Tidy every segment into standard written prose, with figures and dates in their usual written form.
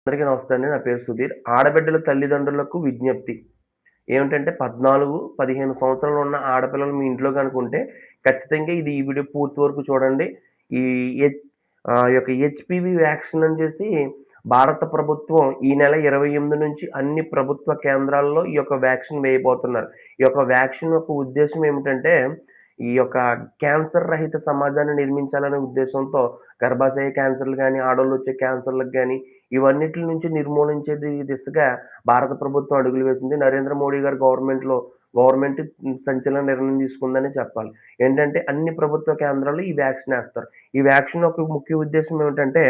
అందరికీ నమస్తే అండి. నా పేరు సుధీర్. ఆడబిడ్డల తల్లిదండ్రులకు విజ్ఞప్తి. ఏమిటంటే 14, 15 సంవత్సరాలు ఉన్న ఆడపిల్లలు మీ ఇంట్లో గనుక ఉంటే ఖచ్చితంగా ఈ వీడియో పూర్తి వరకు చూడండి. ఈ యొక్క హెచ్‌పివి వ్యాక్సిన్ అని చేసి భారత ప్రభుత్వం ఈ నెల 28 నుంచి అన్ని ప్రభుత్వ కేంద్రాల్లో ఈ యొక్క వ్యాక్సిన్ వేయబోతున్నారు. ఈ యొక్క వ్యాక్సిన్ యొక్క ఉద్దేశ్యం ఏమిటంటే ఈ యొక్క క్యాన్సర్ రహిత సమాజాన్ని నిర్మించాలనే ఉద్దేశంతో గర్భాశయ క్యాన్సర్‌లు గాని, ఆడోళ్ళొచ్చే క్యాన్సర్‌లకు గాని ఇవన్నిట్లి నుంచి నిర్మూలించేది దిశగా భారత ప్రభుత్వం అడుగులు వేసింది. నరేంద్ర మోడీ గారి గవర్నమెంట్ సంచలన నిర్ణయం తీసుకుందనే చెప్పాలి. ఏంటంటే అన్ని ప్రభుత్వ కేంద్రాల్లో ఈ వ్యాక్సిన్ ఏస్తారు. ఈ వ్యాక్సిన్ యొక్క ముఖ్య ఉద్దేశ్యం ఏమిటంటే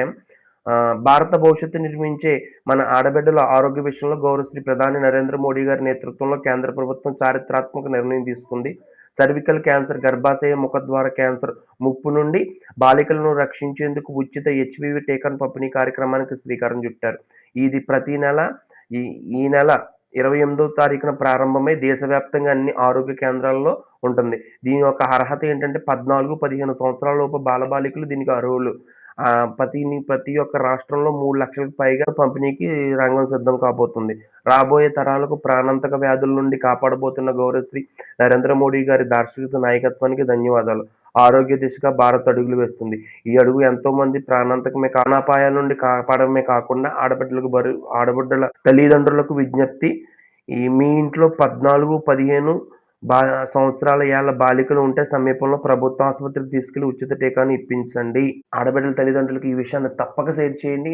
భారత భవిష్యత్తు నిర్మించే మన ఆడబిడ్డల ఆరోగ్య విషయంలో గౌరవశ్రీ ప్రధాని నరేంద్ర మోడీ గారి నేతృత్వంలో కేంద్ర ప్రభుత్వం చారిత్రాత్మక నిర్ణయం తీసుకుంది. సర్వికల్ క్యాన్సర్, గర్భాశయ ముఖద్వార క్యాన్సర్ ముప్పు నుండి బాలికలను రక్షించేందుకు ఉచిత హెచ్‌పివి టీకాను పంపిణీ కార్యక్రమానికి శ్రీకారం చుట్టారు. ఇది ప్రతి నెల ఈ ఈ నెల 28వ తారీఖున ప్రారంభమై దేశవ్యాప్తంగా అన్ని ఆరోగ్య కేంద్రాల్లో ఉంటుంది. దీని యొక్క అర్హత ఏంటంటే 14, 15 సంవత్సరాల లోపు బాలబాలికలు దీనికి అర్హులు. ప్రతి ఒక్క రాష్ట్రంలో 3,00,000కి పైగా పంపిణీకి రంగం సిద్ధం కాబోతుంది. రాబోయే తరాలకు ప్రాణాంతక వ్యాధుల నుండి కాపాడబోతున్న గౌరవశ్రీ నరేంద్ర మోడీ గారి దార్శనిక నాయకత్వానికి ధన్యవాదాలు. ఆరోగ్య దిశగా భారత్ అడుగులు వేస్తుంది. ఈ అడుగు ఎంతోమంది ప్రాణాపాయాల నుండి కాపాడమే కాకుండా ఆడబిడ్డల తల్లిదండ్రులకు విజ్ఞప్తి. మీ ఇంట్లో 14, 15 సంవత్సరాల బాలికలు ఉంటే సమీపంలో ప్రభుత్వ ఆసుపత్రికి తీసుకెళ్లి ఉచిత టీకాను ఇప్పించండి. ఆడబిడ్డల తల్లిదండ్రులకు ఈ విషయాన్ని తప్పక షేర్ చేయండి.